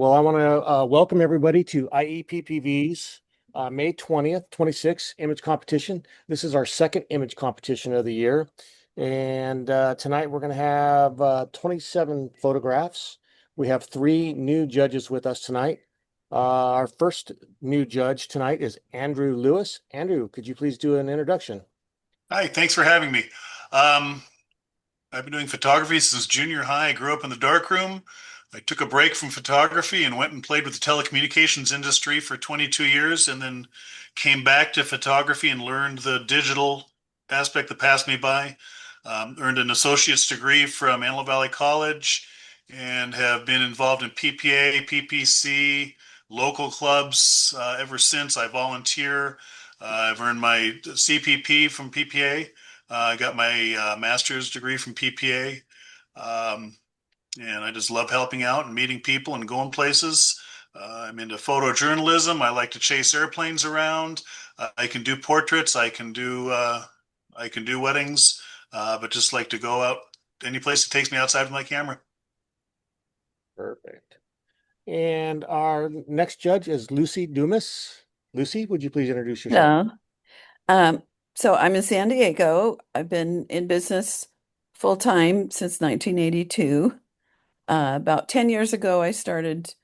Well, I want to welcome everybody to IEPPV's May 20th, 26th image competition. This is our second image competition of the year. And tonight we're going to have 27 photographs. We have three new judges with us tonight. Our first new judge tonight is Andrew Lewis. Andrew, could you please do an introduction? Hi, thanks for having me. Um, I've been doing photography since junior high. I grew up in the darkroom. I took a break from photography and went and played with the telecommunications industry for 22 years, and then came back to photography and learned the digital aspect that passed me by. Earned an associate's degree from Antelope Valley College and have been involved in PPA, PPC, local clubs ever since. I volunteer. I've earned my CPP from PPA. I got my master's degree from PPA. Um, and I just love helping out and meeting people and going places. I'm into photojournalism. I like to chase airplanes around. I can do portraits. I can do weddings, but just like to go out any place that takes me outside with my camera. Perfect. And our next judge is Lucy Dumas. Lucy, would you please introduce yourself? Hello. Um, so I'm in San Diego. I've been in business full time since 1982. About 10 years ago, I started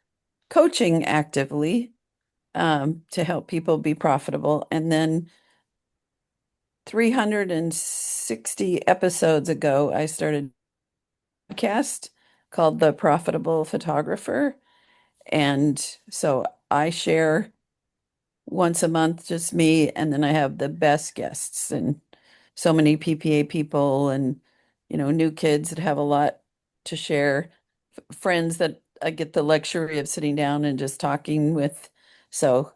coaching actively to help people be profitable. And then 360 episodes ago, I started a podcast called The Profitable Photographer. And so I share once a month, just me, and then I have the best guests and so many PPA people and new kids that have a lot to share, friends that I get the luxury of sitting down and just talking with. So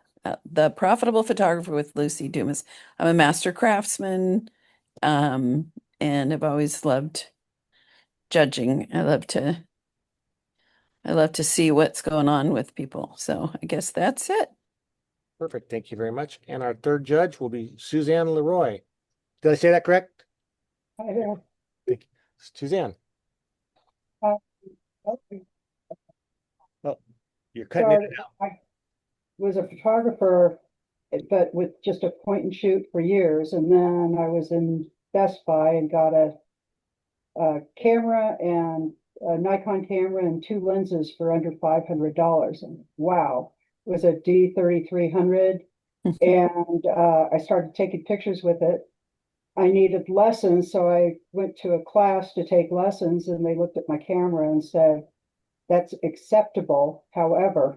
the Profitable Photographer with Lucy Dumas. I'm a master craftsman, and I've always loved judging. I love to see what's going on with people. So I guess that's it. Perfect. Thank you very much. And our third judge will be Suzanne Leroy. Did I say that correct? Hi there. Thank you. Suzanne. Uh, okay. Oh, you're So cutting it out. I was a photographer, but with just a point and shoot for years. And then I was in Best Buy and got a camera and a Nikon camera and two lenses for under $500. And wow, it was a D3300. And I started taking pictures with it. I needed lessons, so I went to a class to take lessons, and they looked at my camera and said, "That's acceptable. However,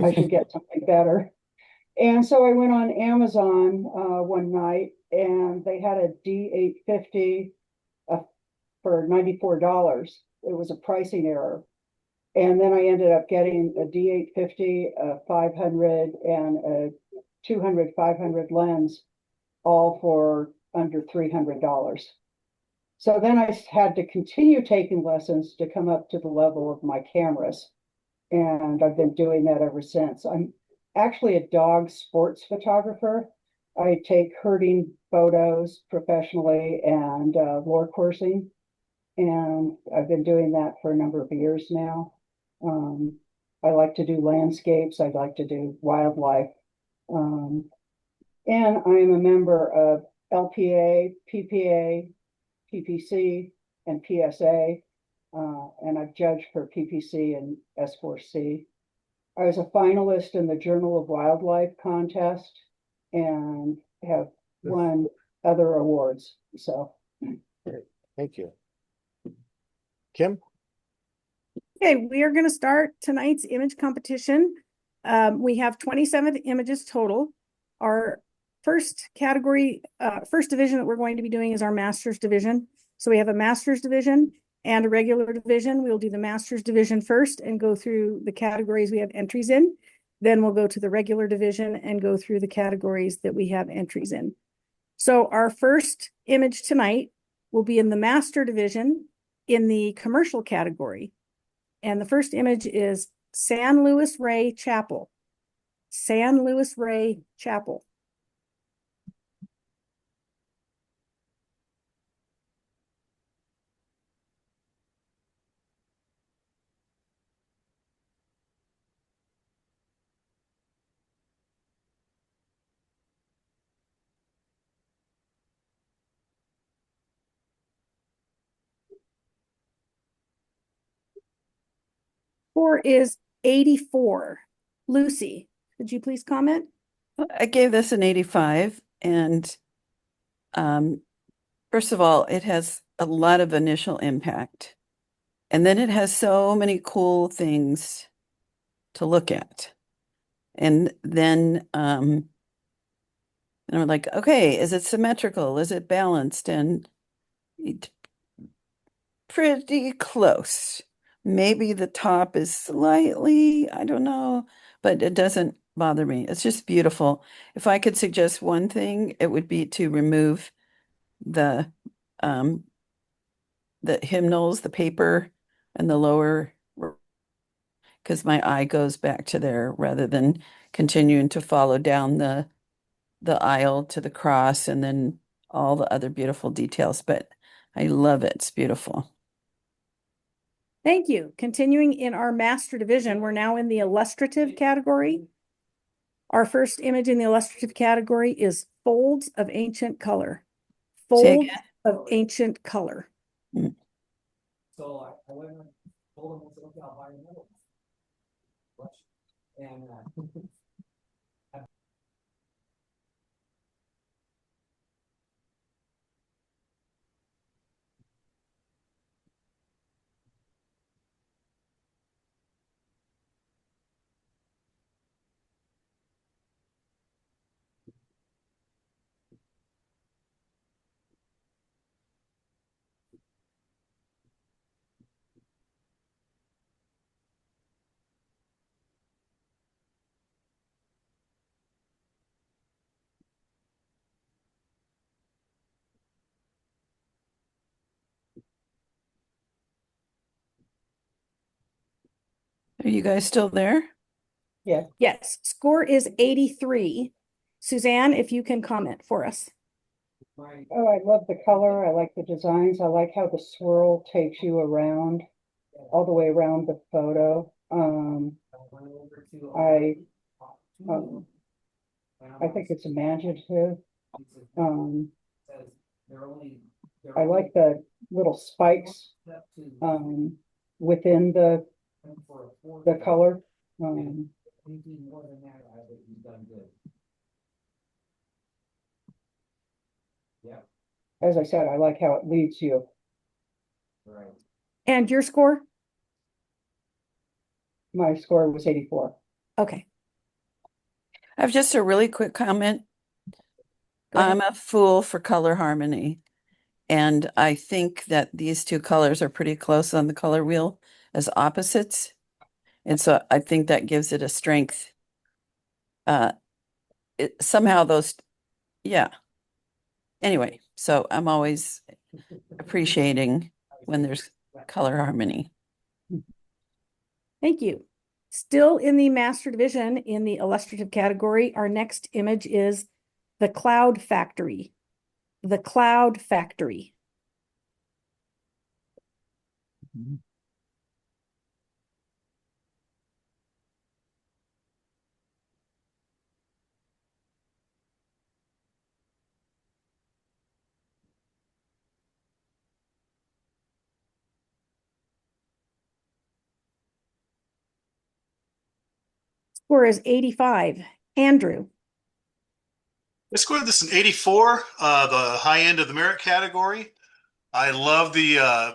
I should get something better." And so I went on Amazon one night, and they had a D850 uh, for $94. It was a pricing error. And then I ended up getting a D850, a 500, and a 200 500 lens, all for under $300. So then I had to continue taking lessons to come up to the level of my cameras. And I've been doing that ever since. I'm actually a dog sports photographer. I take herding photos professionally and lure coursing. And I've been doing that for a number of years now. Um, I like to do landscapes. I like to do wildlife. Um, and I'm a member of LPA, PPA, PPC, and PSA, and I've judged for PPC and S4C. I was a finalist in the Journal of Wildlife contest and have won other awards. So, Great. Thank you. Kim? Okay, we are going to start tonight's image competition. We have 27 images total. Our first category, first division that we're going to be doing is our master's division. So we have a master's division and a regular division. We'll do the master's division first and go through the categories we have entries in. Then we'll go to the regular division and go through the categories that we have entries in. So our first image tonight will be in the master division in the commercial category. And the first image is San Luis Rey Chapel. San Luis Rey Chapel. score is 84. Lucy, could you please comment? I gave this an 85, and first of all, it has a lot of initial impact, and then it has so many cool things to look at. And then and I'm like, okay, is it symmetrical? Is it balanced? And pretty close. Maybe the top is slightly, I don't know, but it doesn't bother me. It's just beautiful. If I could suggest one thing, it would be to remove the um the hymnals, the paper, and the lower, because my eye goes back to there rather than continuing to follow down the aisle to the cross and then all the other beautiful details. But I love it. It's beautiful. Thank you. Continuing in our master division, we're now in the illustrative category. Our first image in the illustrative category is folds of ancient color. Say Folds again. of ancient color. Mm. So I went and told him, I said, okay, I'll buy another one. And Are you guys still there? Yeah. Yes, score is 83. Suzanne, if you can comment for us. Oh, I love the color. I like the designs. I like how the swirl takes you around, all the way around the photo. I um, I think it's imaginative. I like the little spikes within the color. As I said, I like how it leads you. And your score? My score was 84. Okay. I have just a really quick comment. Go ahead. I'm a fool for color harmony. And I think that these two colors are pretty close on the color wheel as opposites. And so I think that gives it a strength. Somehow those, yeah. Anyway, so I'm always appreciating when there's color harmony. Thank you. Still in the master division in the illustrative category, our next image is the Cloud Factory. The Cloud Factory. Score is 85. Andrew. I scored this an 84, the high end of the merit category. I love the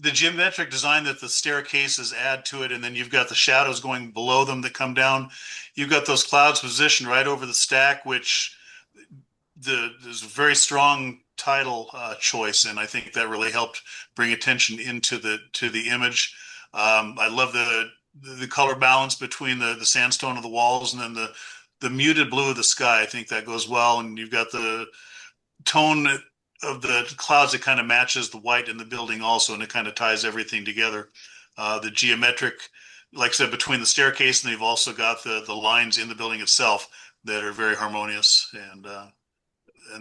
geometric design that the staircases add to it, and then you've got the shadows going below them that come down. You've got those clouds positioned right over the stack, which there's a very strong title choice, and I think that really helped bring attention into the image. I love the color balance between the sandstone of the walls and then the muted blue of the sky. I think that goes well, and you've got the tone of the clouds that kind of matches the white in the building also, and it kind of ties everything together. The geometric, like I said, between the staircase, and they've also got the lines in the building itself that are very harmonious, and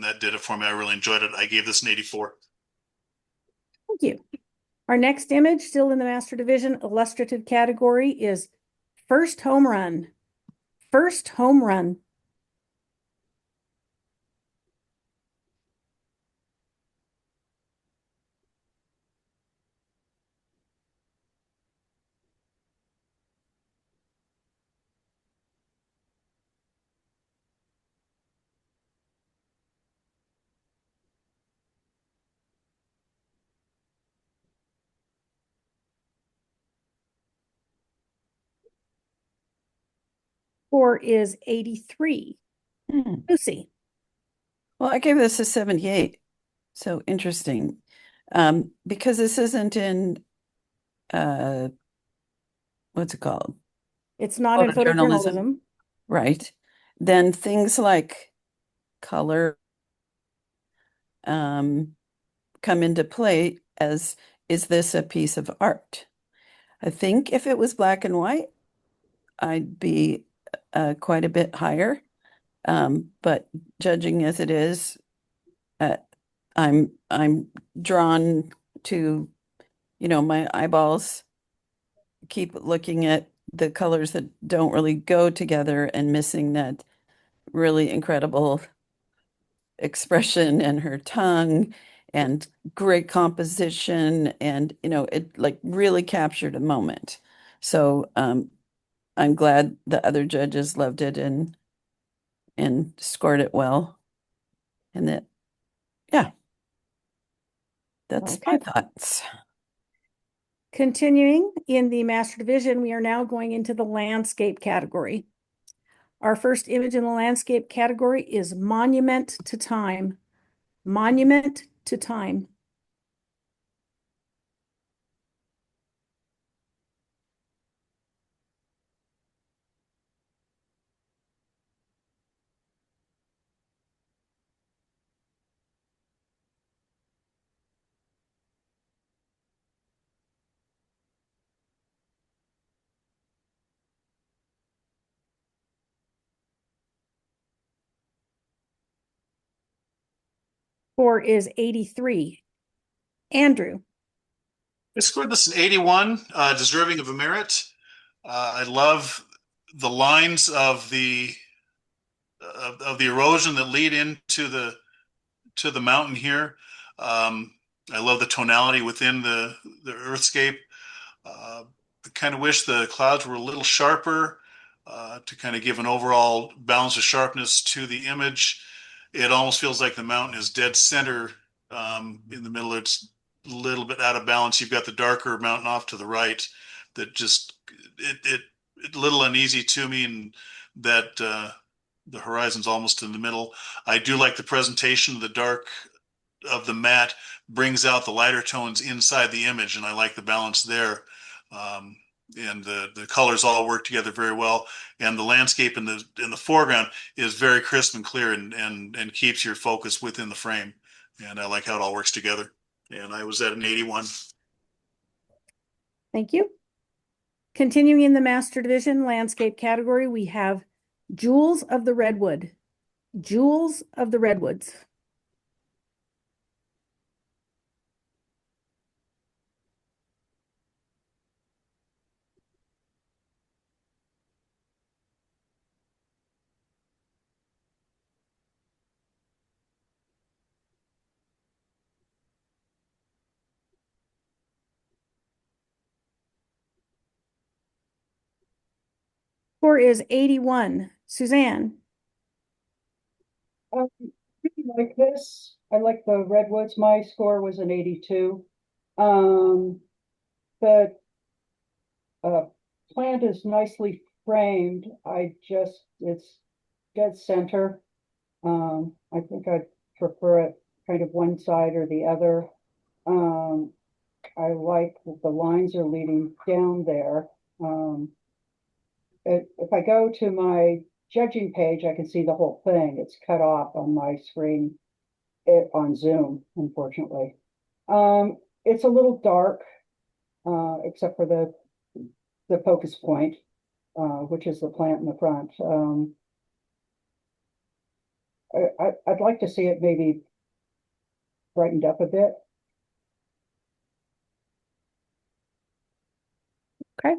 that did it for me. I really enjoyed it. I gave this an 84. Thank you. Our next image, still in the master division illustrative category, is First Home Run. First Home Run. Score is 83. Hmm. Lucy. Well, I gave this a 78. So interesting. Because this isn't in what's it called? It's not in Photojournalism. photojournalism. Right. Then things like color come into play as, is this a piece of art? I think if it was black and white, I'd be quite a bit higher. But judging as it is, uh, I'm drawn to, my eyeballs keep looking at the colors that don't really go together and missing that really incredible expression and her tongue and great composition, and it like really captured a moment. So I'm glad the other judges loved it and scored it well, and that, yeah, that's my Okay. thoughts. Continuing in the master division, we are now going into the landscape category. Our first image in the landscape category is Monument to Time. Monument to Time. Score is 83. Andrew. I scored this an 81, deserving of a merit. I love the lines of the erosion that lead into the mountain here. I love the tonality within the earthscape. I kind of wish the clouds were a little sharper to kind of give an overall balance of sharpness to the image. It almost feels like the mountain is dead center in the middle. It's a little bit out of balance. You've got the darker mountain off to the right that just it a little uneasy to me, and that the horizon's almost in the middle. I do like the presentation of the dark of the matte brings out the lighter tones inside the image, and I like the balance there. And the colors all work together very well, and the landscape in the foreground is very crisp and clear, and keeps your focus within the frame. And I like how it all works together. And I was at an 81. Thank you. Continuing in the master division landscape category, we have Jewels of the Redwood. Jewels of the Redwoods. Score is 81. Suzanne. I really like this. I like the redwoods. My score was an 82. The plant is nicely framed. It's dead center. I think I'd prefer it kind of one side or the other. I like that the lines are leading down there. If I go to my judging page, I can see the whole thing. It's cut off on my screen on Zoom, unfortunately. It's a little dark, except for the focus point, which is the plant in the front. I'd like to see it maybe brightened up a bit. Okay.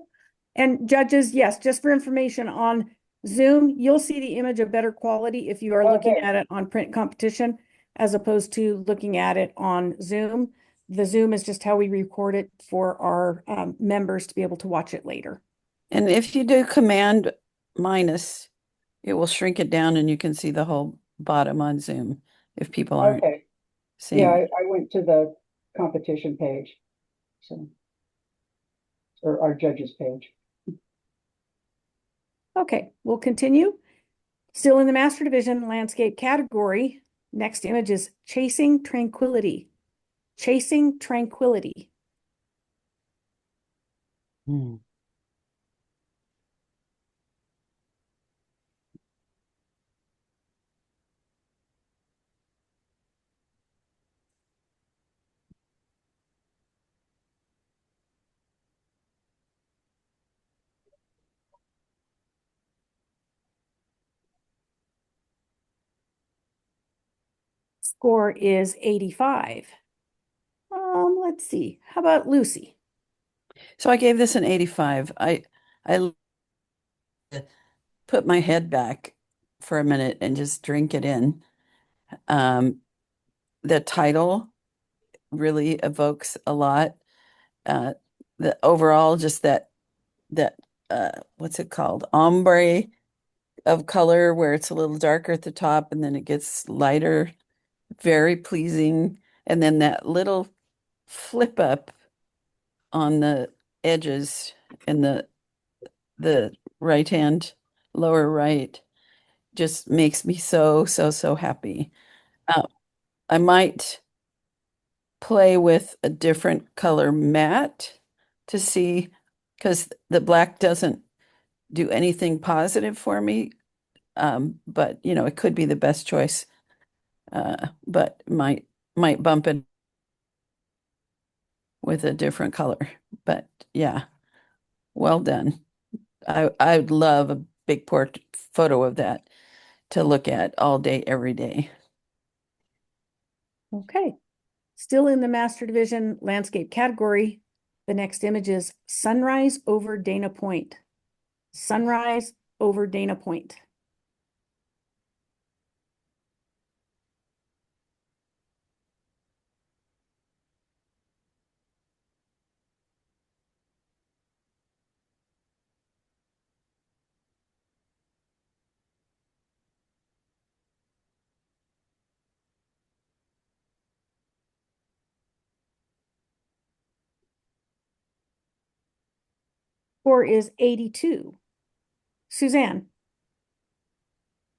And judges, yes, just for information on Zoom, you'll see the image of better quality if you are looking Okay. at it on print competition as opposed to looking at it on Zoom. The Zoom is just how we record it for our members to be able to watch it later. And if you do Command minus, it will shrink it down and you can see the whole bottom on Zoom if people aren't Okay. seeing Yeah, it. I went to the competition page, so, or our judges page. Okay, we'll continue. Still in the master division landscape category. Next image is Chasing Tranquility. Chasing Tranquility. Hmm. Score is 85. Let's see. How about Lucy? So I gave this an 85. I put my head back for a minute and just drink it in. The title really evokes a lot. Uh, the overall, just that what's it called? Ombre of color where it's a little darker at the top and then it gets lighter, very pleasing. And then that little flip up on the edges in the right hand, lower right, just makes me so happy. Uh, I might play with a different color matte to see, because the black doesn't do anything positive for me. But it could be the best choice. But might bump it with a different color. But yeah, well done. I'd love a big port photo of that to look at all day, every day. Okay. Still in the master division landscape category. The next image is Sunrise over Dana Point. Sunrise over Dana Point. Score is 82. Suzanne.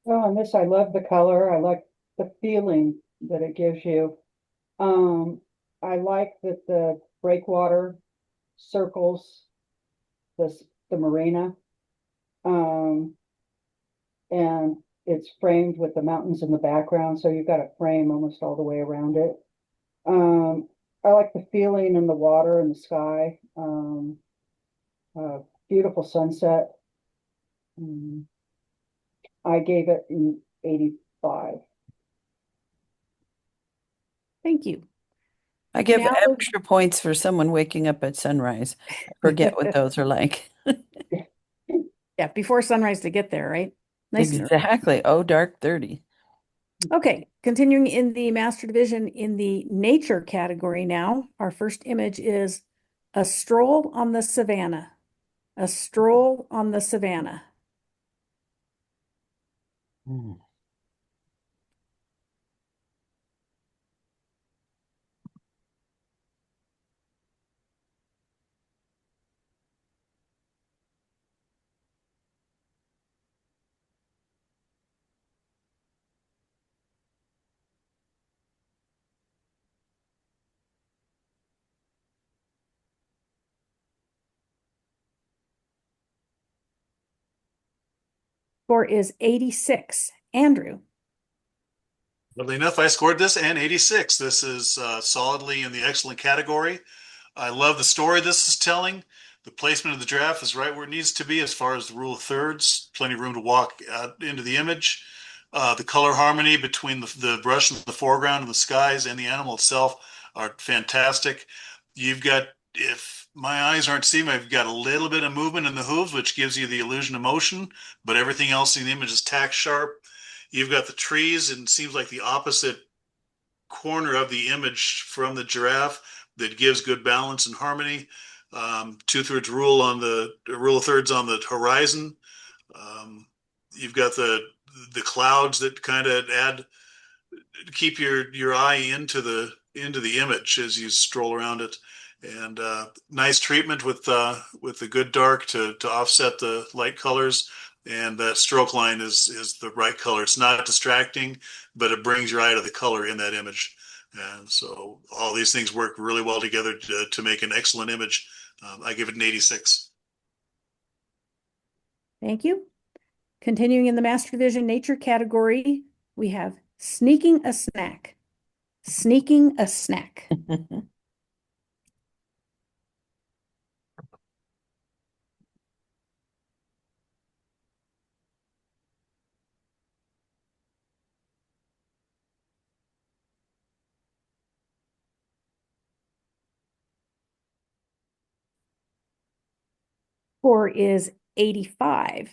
Oh, and this, I love the color. I like the feeling that it gives you. Um, I like that the breakwater circles the marina. Um, and it's framed with the mountains in the background, so you've got a frame almost all the way around it. Um, I like the feeling in the water and the sky. Beautiful sunset. Um, I gave it an 85. Thank you. I give Now, extra points for someone waking up at sunrise. I forget what those are like. yeah, before sunrise to get there, right? Nice and early. Exactly. Oh, dark 30. Okay, continuing in the master division in the nature category now, our first image is A Stroll on the Savannah. A Stroll on the Savannah. Hmm. Score is 86. Andrew. Oddly enough, I scored this and 86. This is solidly in the excellent category. I love the story this is telling. The placement of the giraffe is right where it needs to be as far as the rule of thirds. Plenty of room to walk out into the image. The color harmony between the brush in the foreground and the skies and the animal itself are fantastic. You've got, if my eyes aren't seeing, I've got a little bit of movement in the hooves, which gives you the illusion of motion, but everything else in the image is tack sharp. You've got the trees, and it seems like the opposite corner of the image from the giraffe that gives good balance and harmony. Two-thirds rule on the rule of thirds on the horizon. You've got the clouds that kind of add keep your eye into the image as you stroll around it, and nice treatment with the good dark to offset the light colors. and that stroke line is the right color. It's not distracting, but it brings your eye to the color in that image. And so all these things work really well together to make an excellent image. I give it an 86. Thank you. Continuing in the Master Division Nature category, we have Sneaking a Snack. Sneaking a Snack. 4 is 85.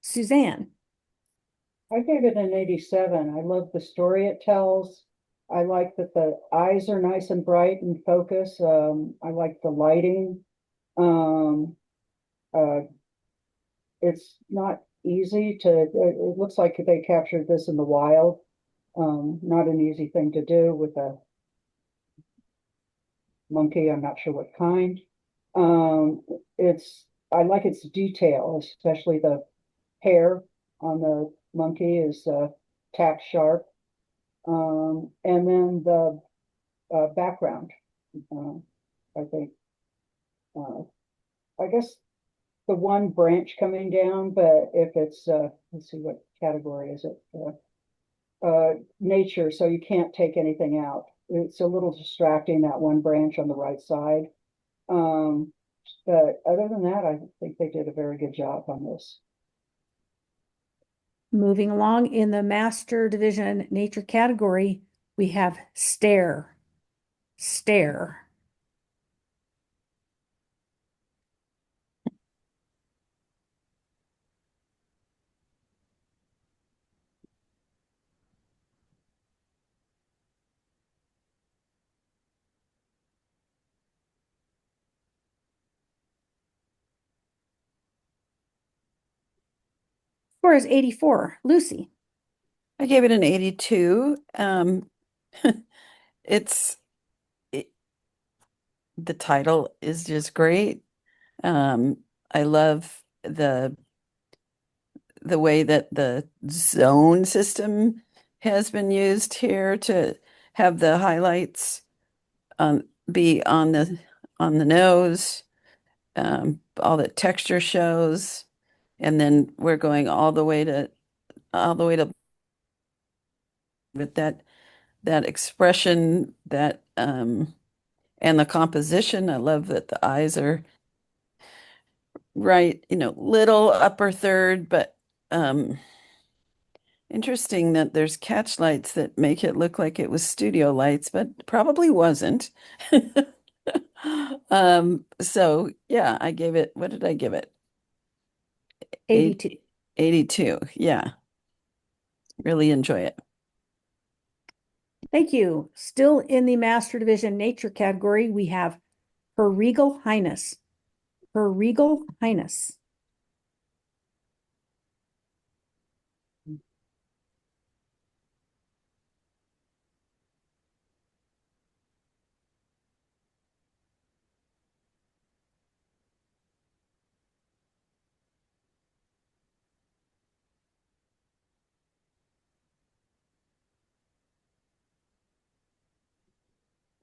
Suzanne. I gave it an 87. I love the story it tells. I like that the eyes are nice and bright and focus. I like the lighting. Um, uh, it's not easy to, it looks like they captured this in the wild. Not an easy thing to do with a monkey. I'm not sure what kind. Um, I like its detail, especially the hair on the monkey is tack sharp. And then the background, uh, I think, uh, I guess the one branch coming down, but if it's, let's see, what category is it? Nature, so you can't take anything out. It's a little distracting, that one branch on the right side. But other than that, I think they did a very good job on this. Moving along in the Master Division Nature category, we have Stare. Stare. Score is 84. Lucy. I gave it an 82. It's it, the title is just great. I love the way that the zone system has been used here to have the highlights be on the nose, all the texture shows, and then we're going all the way to with that expression that and the composition. I love that the eyes are right, little upper third, but interesting that there's catch lights that make it look like it was studio lights, but probably wasn't. So yeah, what did I give it? 82. 82. Yeah, really enjoy it. Thank you. Still in the Master Division Nature category, we have Her Regal Highness. Her Regal Highness.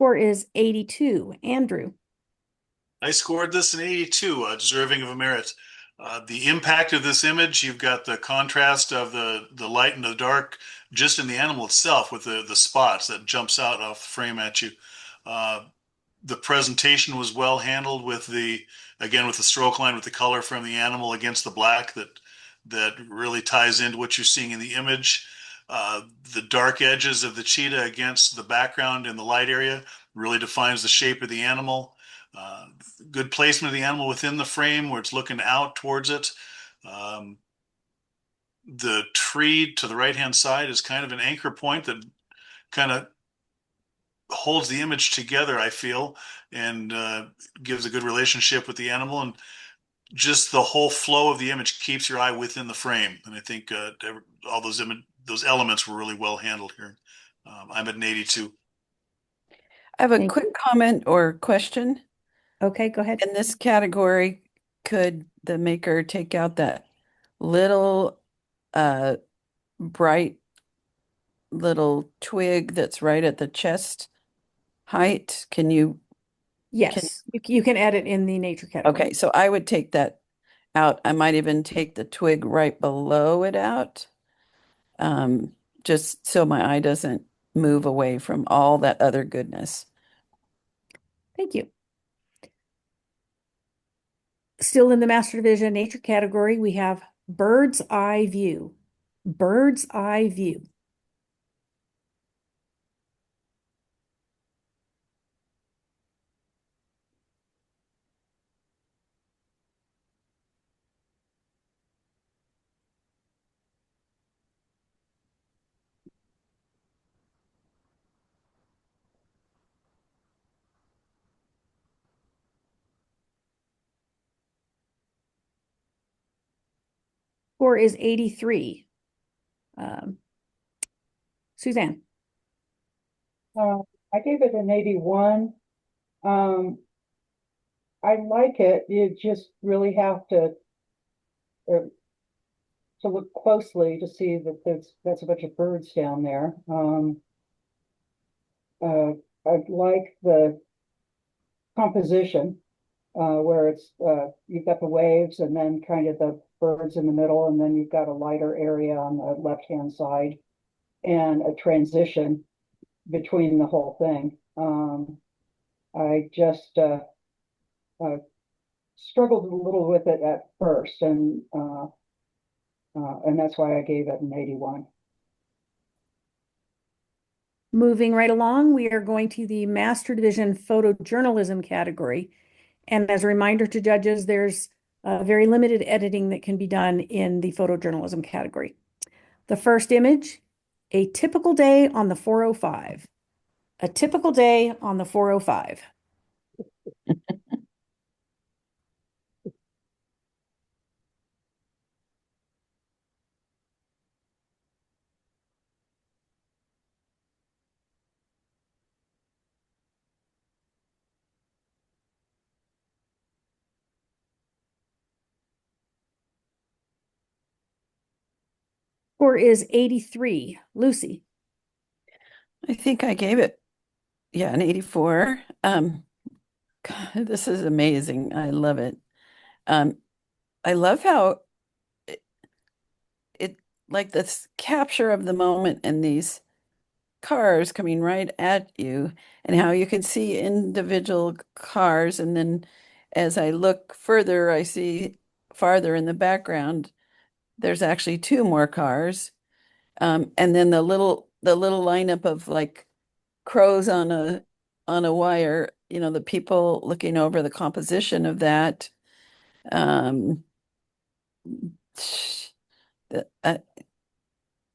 Score is 82. Andrew. I scored this an 82, deserving of a merit. The impact of this image, you've got the contrast of the light and the dark just in the animal itself with the spots that jumps out off the frame at you. Uh, the presentation was well handled with with the stroke line with the color from the animal against the black that really ties into what you're seeing in the image. The dark edges of the cheetah against the background in the light area really defines the shape of the animal. Good placement of the animal within the frame where it's looking out towards it. Um, the tree to the right hand side is kind of an anchor point that kind of holds the image together, I feel, and gives a good relationship with the animal. And just the whole flow of the image keeps your eye within the frame. And I think all those elements were really well handled here. I'm at an 82. I have a Thank quick you. comment or question. Okay, go ahead. In this category, could the maker take out that little bright little twig that's right at the chest height. Can you? Yes, you can add it in the nature category. Okay, so I would take that out. I might even take the twig right below it out, um, just so my eye doesn't move away from all that other goodness. Thank you. Still in the master division nature category, we have bird's eye view. Bird's eye view. Score is 83. Suzanne. I gave it an 81. Um, I like it. You just really have uh, to look closely to see that that's a bunch of birds down there. I like the composition where you've got the waves and then kind of the birds in the middle, and then you've got a lighter area on the left-hand side and a transition between the whole thing. I just struggled a little with it at first, and that's why I gave it an 81. Moving right along, we are going to the Master Division Photojournalism category. And as a reminder to judges, there's very limited editing that can be done in the photojournalism category. The first image, a typical day on the 405. A typical day on the 405. Score is 83. Lucy. I think I gave it, yeah, an 84. God, this is amazing. I love it. Um, I love how it like this capture of the moment and these cars coming right at you, and how you can see individual cars, and then as I look further, I see farther in the background there's actually two more cars. And then the little lineup of like crows on a wire, the people looking over the composition of that. Um, the-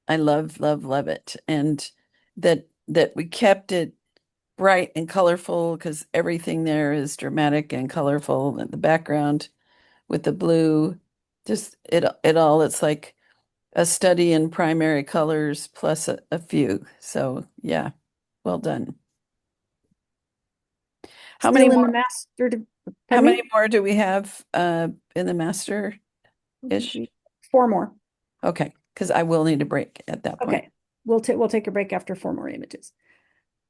I love, love, love it. And that we kept it bright and colorful because everything there is dramatic and colorful. And the background with the blue, just it's like a study in primary colors plus a few. So yeah, well done. How many Still in the more? master. How Pardon many me? more do we have in the master-ish? 4 more. Okay, because I will need a break at that point. Okay. We'll take a break after 4 more images.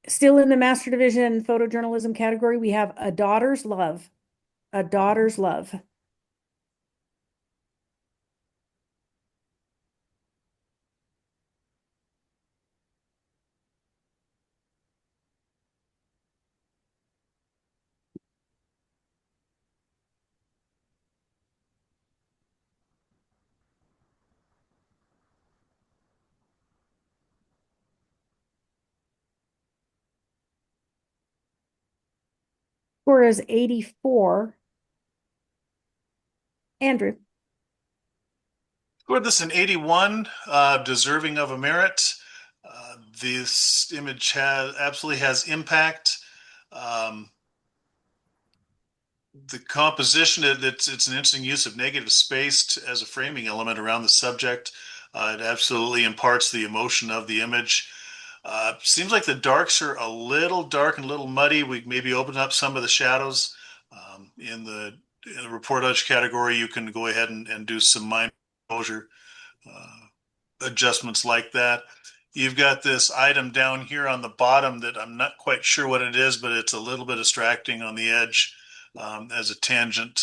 Still in the Master Division photojournalism category, we have A Daughter's Love. A Daughter's Love. Score is 84. Andrew. Scored this an 81, deserving of a merit. This image absolutely has impact. The composition, it's an interesting use of negative space as a framing element around the subject. It absolutely imparts the emotion of the image. Seems like the darks are a little dark and a little muddy. We maybe open up some of the shadows. In the reportage category, you can go ahead and do some minor exposure, adjustments like that. You've got this item down here on the bottom that I'm not quite sure what it is, but it's a little bit distracting on the edge as a tangent.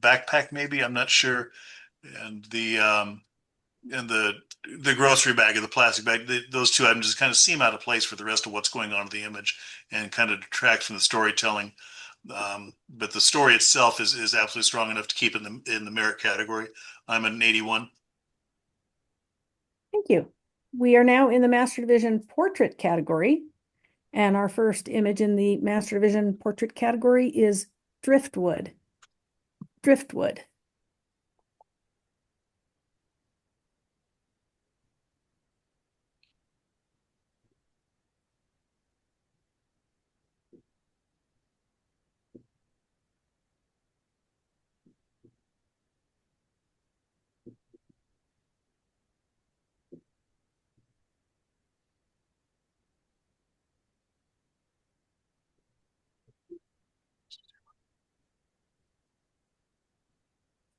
Backpack, maybe, I'm not sure. And the grocery bag or the plastic bag, those two items just kind of seem out of place for the rest of what's going on in the image and kind of detract from the storytelling. But the story itself is absolutely strong enough to keep in the merit category. I'm at an 81. Thank you. We are now in the Master Division Portrait category, and our first image in the Master Division Portrait category is Driftwood. Driftwood.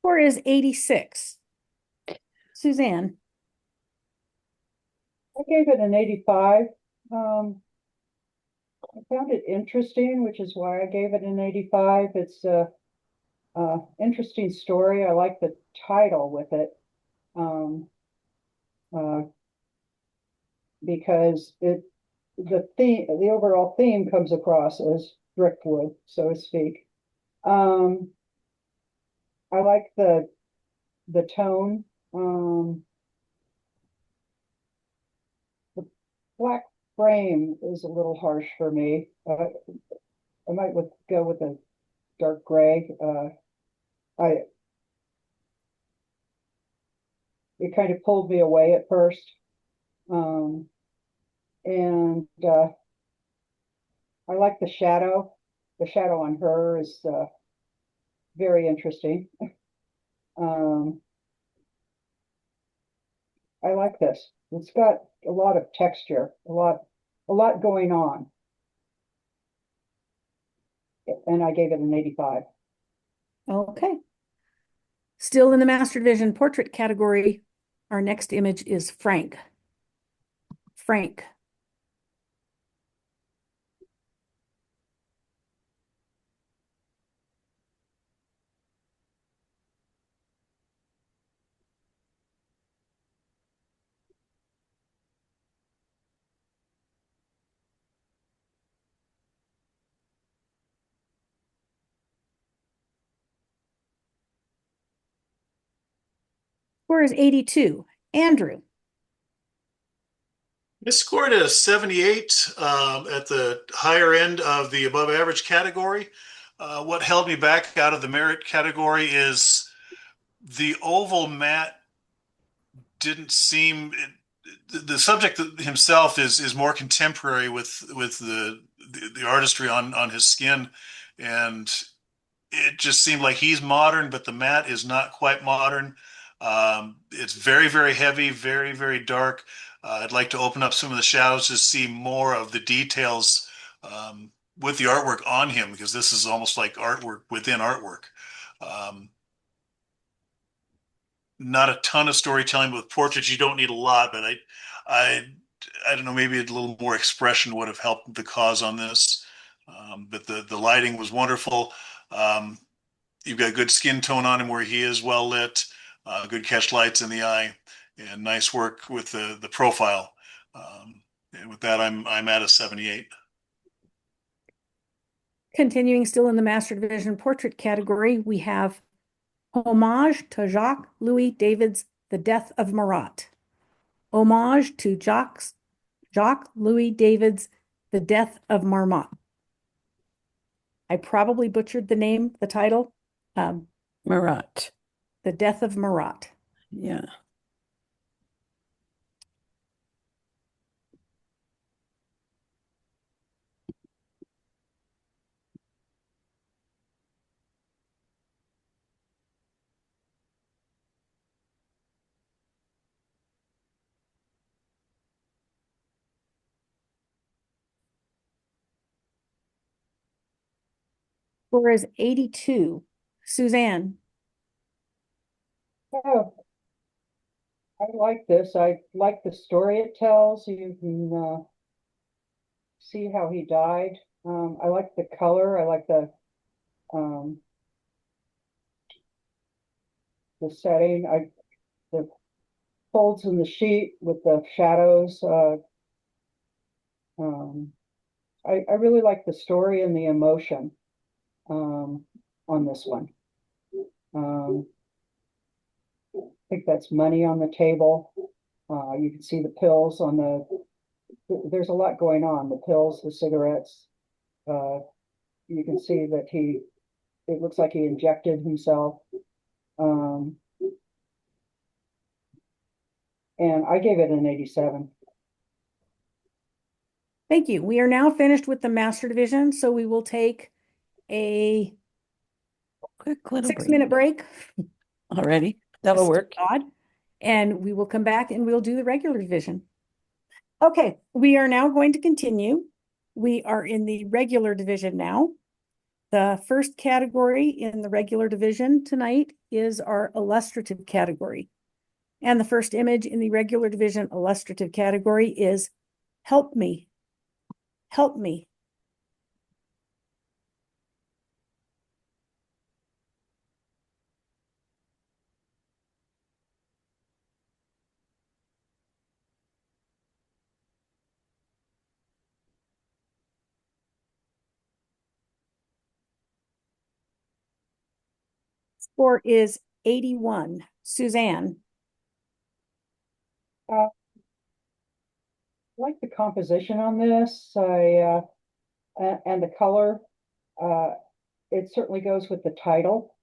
Score is 86. Suzanne. I gave it an 85. I found it interesting, which is why I gave it an 85. It's a interesting story. I like the title with it. Uh, because the overall theme comes across as driftwood, so to speak. I like the tone. The black frame is a little harsh for me. I might go with a dark gray. It kind of pulled me away at first. And I like the shadow. The shadow on her is very interesting. I like this. It's got a lot of texture, a lot going on. And I gave it an 85. Okay. Still in the Master Division Portrait category, our next image is Frank. Frank. Score is 82. Andrew. I scored a 78 at the higher end of the above average category. What held me back out of the merit category is the oval mat didn't seem the subject himself is more contemporary with the artistry on his skin, and it just seemed like he's modern, but the mat is not quite modern. It's very, very heavy, very, very dark. I'd like to open up some of the shadows to see more of the details with the artwork on him, because this is almost like artwork within artwork. Not a ton of storytelling, but with portraits you don't need a lot, but I don't know, maybe a little more expression would have helped the cause on this. But the lighting was wonderful. You've got good skin tone on him where he is well lit, good catch lights in the eye, and nice work with the profile. And with that, I'm at a 78. Continuing still in the Master Division Portrait category, we have Homage to Jacques Louis David's The Death of Marat. Homage to Jacques Louis David's The Death of Marmot. I probably butchered the title. Marat. The Death of Marat. Yeah. Score is 82. Suzanne. Oh, I like this. I like the story it tells. You can see how he died. I like the color. I like um, the setting. The folds in the sheet with the shadows. Um, I really like the story and the emotion on this one. Um, I think that's money on the table. You can see the pills on there's a lot going on. The pills, the cigarettes. Uh, you can see that it looks like he injected himself. Um, and I gave it an 87. Thank you. We are now finished with the master division, so we will take a Quick little 6-minute break. already. That'll Just work. odd. And we will come back and we'll do the regular division. Okay, we are now going to continue. We are in the regular division now. The first category in the regular division tonight is our illustrative category. And the first image in the regular division illustrative category is Help Me. Help Me. Score is 81. Suzanne. I like the composition on this. And the color. It certainly goes with the title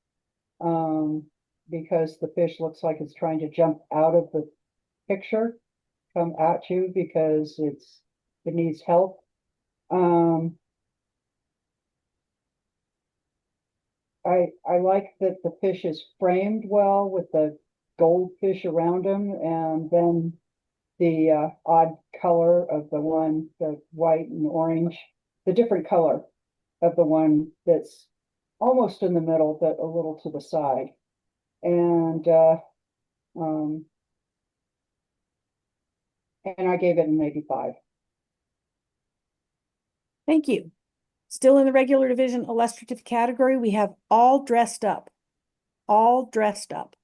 because the fish looks like it's trying to jump out of the picture, come at you because it needs help. I like that the fish is framed well with the goldfish around him, and then the odd color of the white and orange, the different color of the one that's almost in the middle, but a little to the side. And um, and I gave it an 85. Thank you. Still in the regular division illustrative category, we have All Dressed Up. All Dressed Up.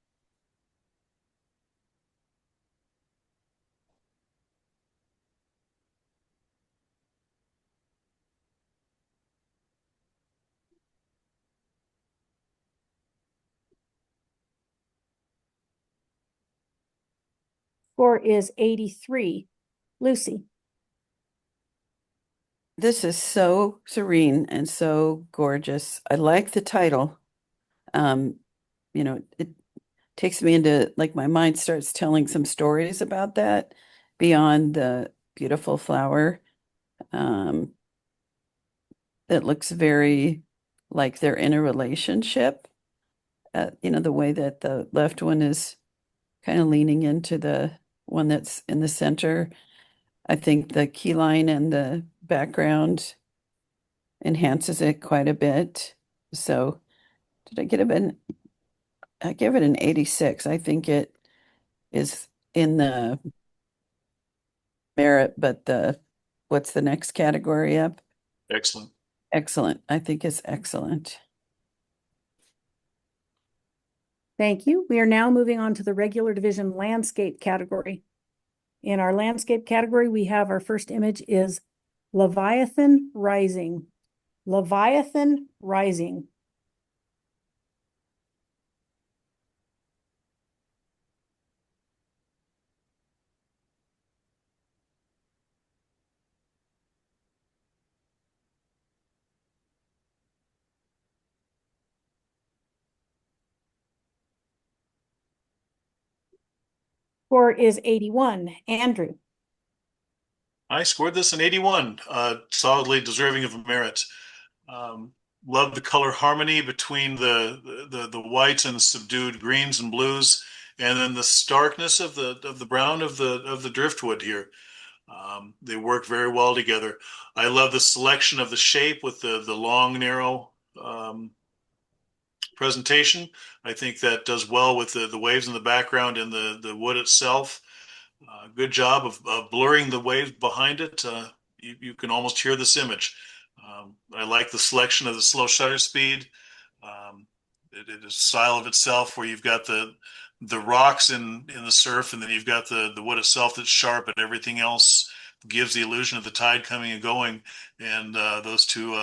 Score is 83. Lucy. This is so serene and so gorgeous. I like the title. Um, it takes me into like my mind starts telling some stories about that beyond the beautiful flower. Um, it looks very like they're in a relationship. The way that the left one is kind of leaning into the one that's in the center. I think the key line and the background enhances it quite a bit. So did I get it in? I give it an 86. I think it is in the merit, but what's the next category up? Excellent. Excellent. I think it's excellent. Thank you. We are now moving on to the regular division landscape category. In our landscape category, we have our first image is Leviathan Rising. Leviathan Rising. Score is 81. Andrew. I scored this an 81, solidly deserving of merit. Um, love the color harmony between the whites and the subdued greens and blues, and then the starkness of the brown of the driftwood here. They work very well together. I love the selection of the shape with the long, narrow presentation. I think that does well with the waves in the background and the wood itself. Good job of blurring the waves behind it. You can almost hear this image. I like the selection of the slow shutter speed. It is style of itself, where you've got the rocks in the surf, and then you've got the wood itself that's sharp, and everything else gives the illusion of the tide coming and going. And those two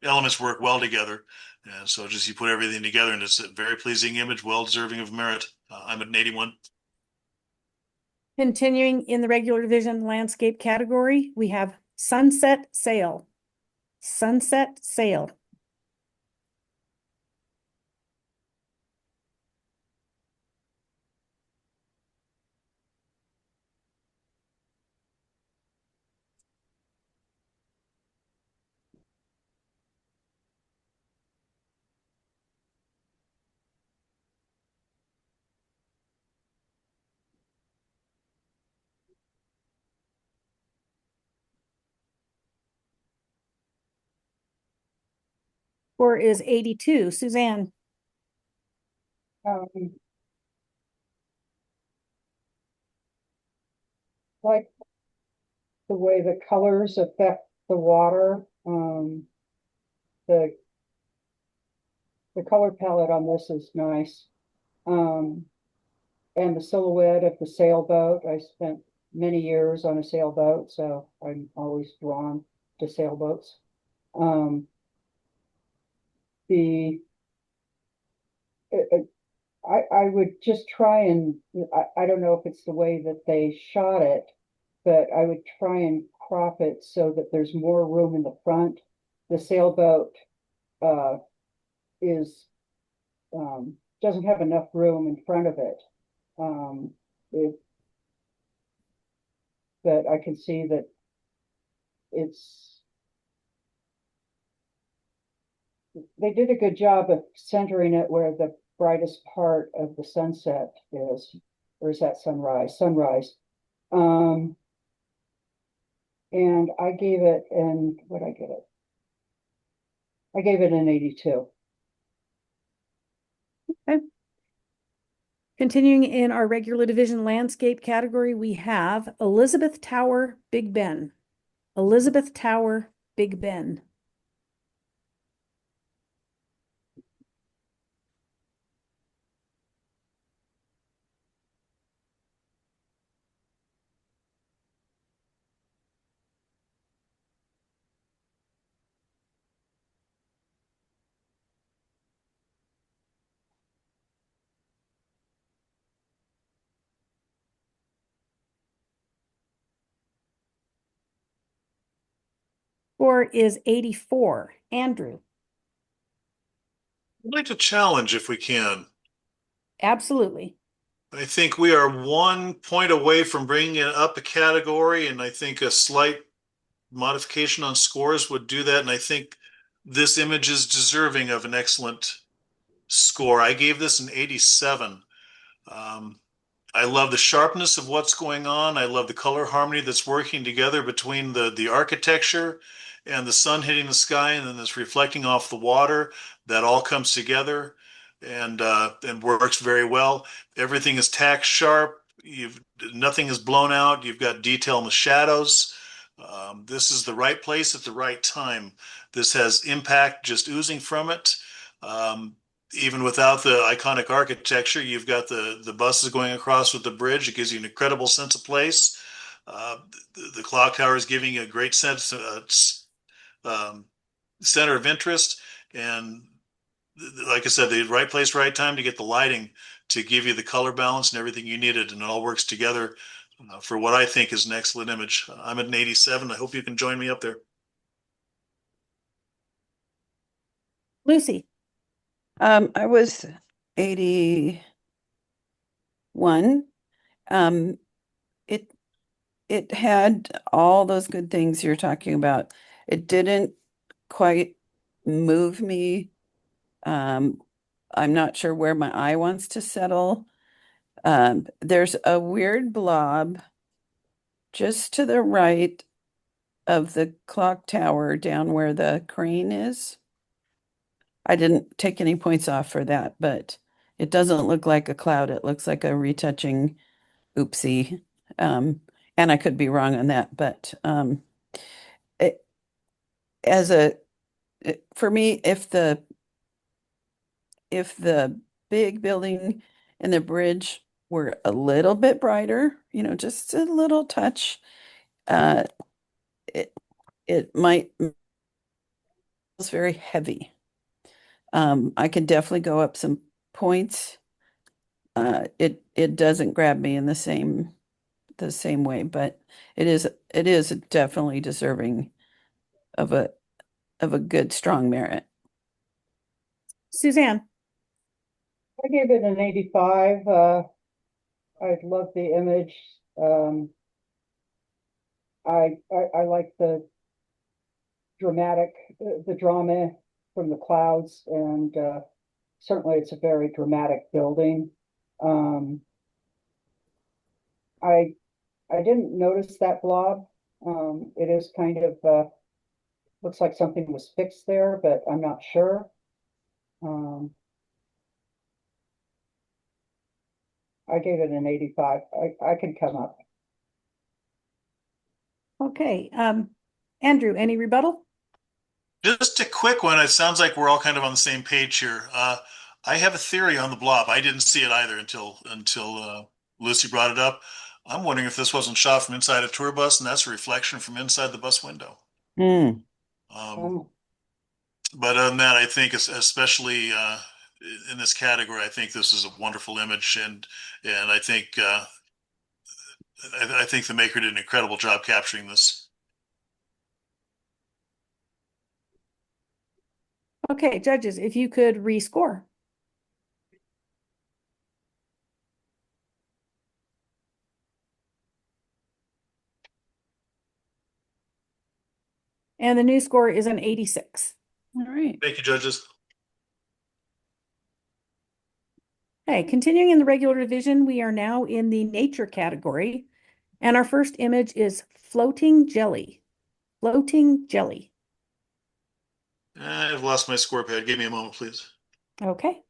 elements work well together. And so just you put everything together, and it's a very pleasing image, well deserving of merit. I'm at an 81. Continuing in the regular division landscape category, we have Sunset Sail. Sunset Sail. Score is 82. Suzanne. Like the way the colors affect the water. The color palette on this is nice. And the silhouette of the sailboat. I spent many years on a sailboat, so I'm always drawn to sailboats. I would just try and, I don't know if it's the way that they shot it, but I would try and crop it so that there's more room in the front. The sailboat is doesn't have enough room in front of it. But I can see that they did a good job of centering it where the brightest part of the sunset is, or is that sunrise? Sunrise. And I gave it, and what I give it? I gave it an 82. Okay. Continuing in our regular division landscape category, we have Elizabeth Tower, Big Ben. Elizabeth Tower, Big Ben. Score is 84. Andrew. I'd like to challenge if we can. Absolutely. I think we are 1 point away from bringing it up a category, and I think a slight modification on scores would do that. And I think this image is deserving of an excellent score. I gave this an 87. I love the sharpness of what's going on. I love the color harmony that's working together between the architecture and the sun hitting the sky, and then this reflecting off the water. That all comes together and works very well. Everything is tack sharp. Nothing is blown out. You've got detail in the shadows. This is the right place at the right time. This has impact just oozing from it. Even without the iconic architecture, you've got the buses going across with the bridge. It gives you an incredible sense of place. The clock tower is giving you a great sense center of interest. And like I said, the right place, right time to get the lighting to give you the color balance and everything you needed. And it all works together for what I think is an excellent image. I'm at an 87. I hope you can join me up there. Lucy. I was 81. It had all those good things you're talking about. It didn't quite move me. I'm not sure where my eye wants to settle. There's a weird blob just to the right of the clock tower down where the crane is. I didn't take any points off for that, but it doesn't look like a cloud. It looks like a retouching oopsie. And I could be wrong on that, but it, as a for me, if the big building and the bridge were a little bit brighter, just a little touch, uh, it it might feels very heavy. I can definitely go up some points. It doesn't grab me in the same way, but it is definitely deserving of a good strong merit. Suzanne, I gave it an 85. I love the image. I like the drama from the clouds, and certainly it's a very dramatic building. Um, I I didn't notice that blob. It is kind of looks like something was fixed there, but I'm not sure. Um, I gave it an 85. I can come up. okay. Andrew, any rebuttal? Just a quick one. It sounds like we're all kind of on the same page here. I have a theory on the blob. I didn't see it either until Lucy brought it up. I'm wondering if this wasn't shot from inside a tour bus, and that's a reflection from inside the bus window. Hmm. Oh, But other than that, I think especially in this category, I think this is a wonderful image, and I think the maker did an incredible job capturing this. Okay, judges, if you could rescore. And the new score is an 86. All right. Thank you, judges. Okay, continuing in the regular division, we are now in the nature category. And our first image is floating jelly. Floating jelly. I've lost my score pad. Give me a moment, please. Okay.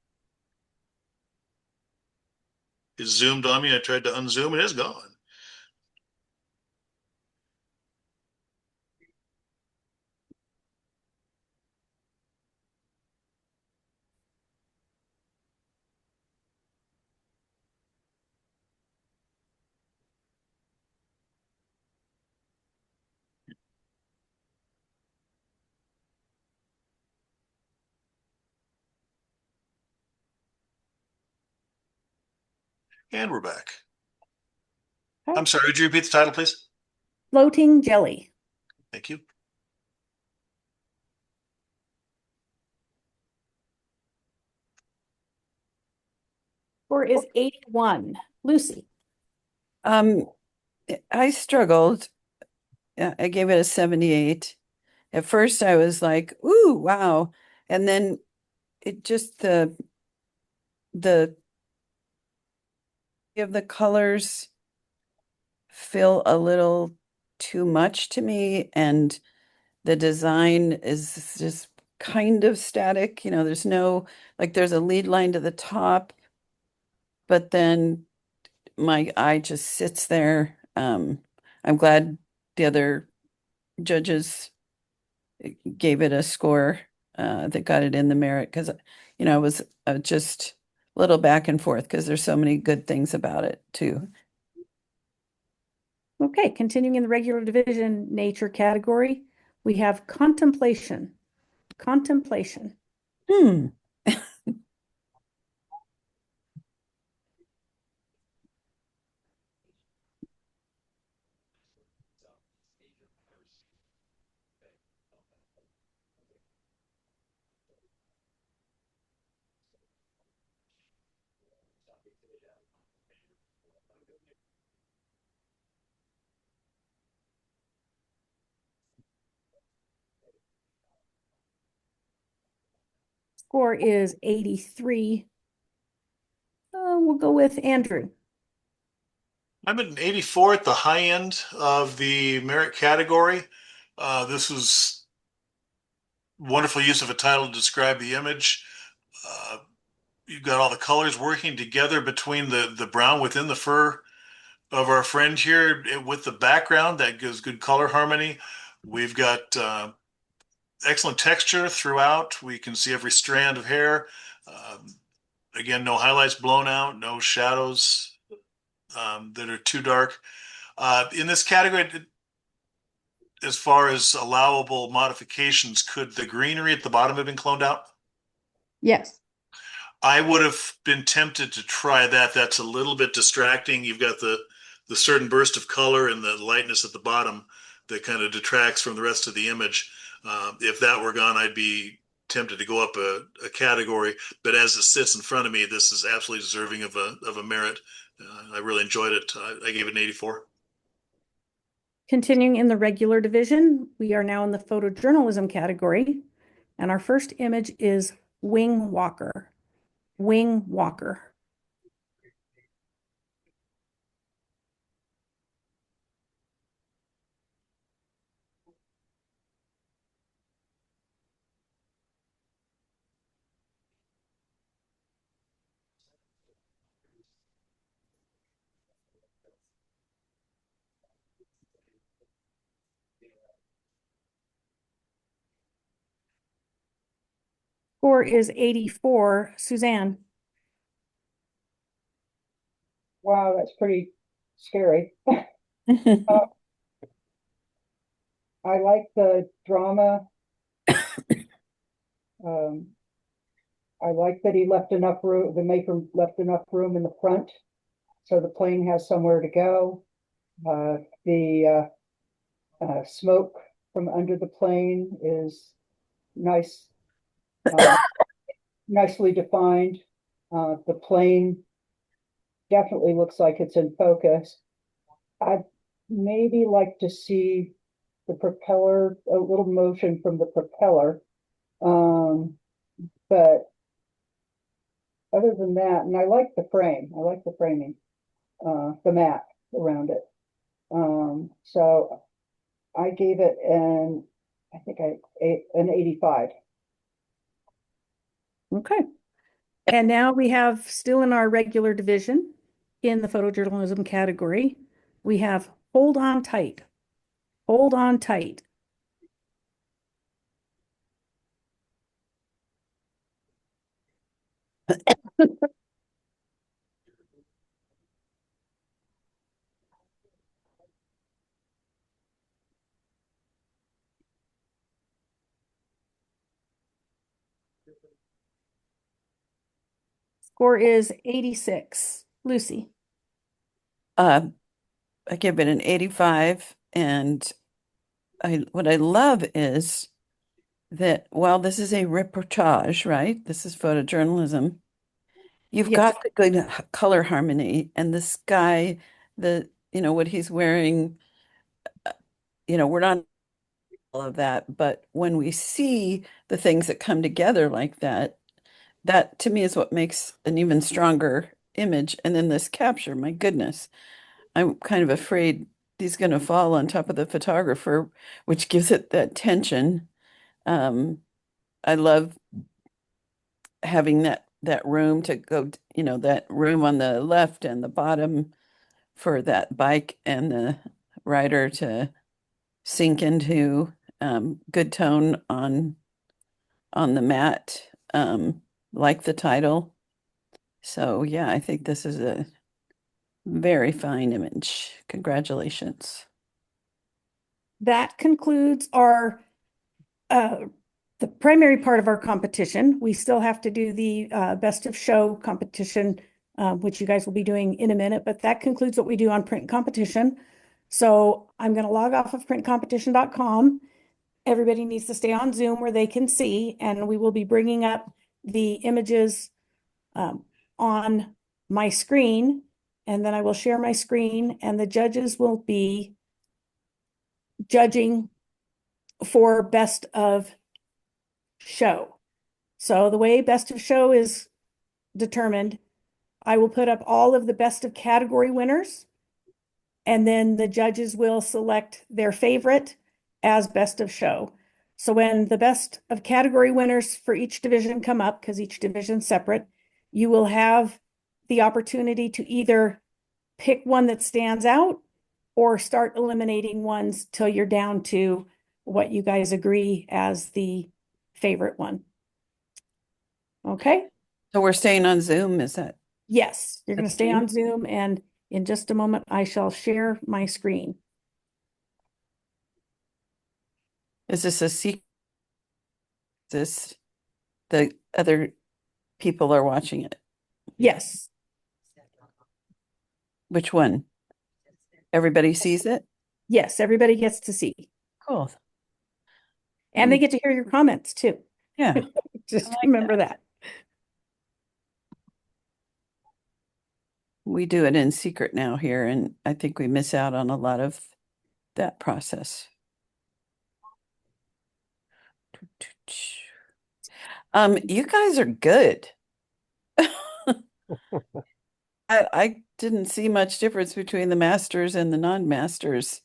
It zoomed on me. I tried to unzoom, and it's gone. And we're back. Okay. I'm sorry, would you repeat the title, please? Floating jelly. Thank you. Score is 81. Lucy. Um, I struggled. I gave it a 78. At first, I was like, "Ooh, wow!" And then it just the of the colors feel a little too much to me, and the design is just kind of static. There's a lead line to the top, but then my eye just sits there. I'm glad the other judges gave it a score that got it in the merit because, I was just a little back and forth because there's so many good things about it too. Okay, continuing in the regular division nature category, we have contemplation. Contemplation. Hmm. Score is 83. We'll go with Andrew. I'm at an 84 at the high end of the merit category. This was wonderful use of a title to describe the image. Uh, you've got all the colors working together between the brown within the fur of our friend here with the background that gives good color harmony. We've got excellent texture throughout. We can see every strand of hair. Again, no highlights blown out, no shadows that are too dark. In this category, as far as allowable modifications, could the greenery at the bottom have been cloned out? Yes. I would have been tempted to try that. That's a little bit distracting. You've got the certain burst of color and the lightness at the bottom that kind of detracts from the rest of the image. If that were gone, I'd be tempted to go up a category. But as it sits in front of me, this is absolutely deserving of a merit. I really enjoyed it. I gave it an 84. Continuing in the regular division, we are now in the photojournalism category, and our first image is Wing Walker. Wing Walker. Score is 84. Suzanne. Wow, that's pretty scary. I like the drama. I like that he left enough room, the maker left enough room in the front so the plane has somewhere to go. The smoke from under the plane is nice, nicely defined. The plane definitely looks like it's in focus. I'd maybe like to see the propeller, a little motion from the propeller. But other than that, and I like the frame, I like the framing, the mat around it. So I gave it an 85. Okay. And now we have, still in our regular division, in the photojournalism category, we have Hold On Tight. Hold On Tight. Score is 86. Lucy. I give it an 85, and what I love is that while this is a reportage, right? This is photojournalism. You've Yes. got the good color harmony and the sky, what he's wearing, we're not all of that, but when we see the things that come together like that, that to me is what makes an even stronger image. And then this capture, my goodness, I'm kind of afraid he's going to fall on top of the photographer, which gives it that tension. I love having that room to go, that room on the left and the bottom for that bike and the rider to sink into. Good tone on the mat, like the title. So yeah, I think this is a very fine image. Congratulations. That concludes our the primary part of our competition. We still have to do the best of show competition, which you guys will be doing in a minute, but that concludes what we do on print competition. So I'm going to log off of printcompetition.com. Everybody needs to stay on Zoom where they can see, and we will be bringing up the images on my screen, and then I will share my screen, and the judges will be judging for best of show. So the way best of show is determined, I will put up all of the best of category winners, and then the judges will select their favorite, as best of show. So when the best of category winners for each division come up, because each division's separate, you will have the opportunity to either pick one that stands out or start eliminating ones till you're down to what you guys agree as the favorite one. Okay? So we're staying on Zoom, is that? Yes, you're going to That's stay me. on Zoom, and in just a moment, I shall share my screen. Is this a secret? This the other people are watching it? Yes, Which one? Everybody sees it? yes, everybody gets to see. Cool. And they get to hear your comments too. Yeah. Just I like remember that. We do it in secret now here, and I think we miss out on a lot of that process. You guys are good. I didn't see much difference between the masters and the non-masters.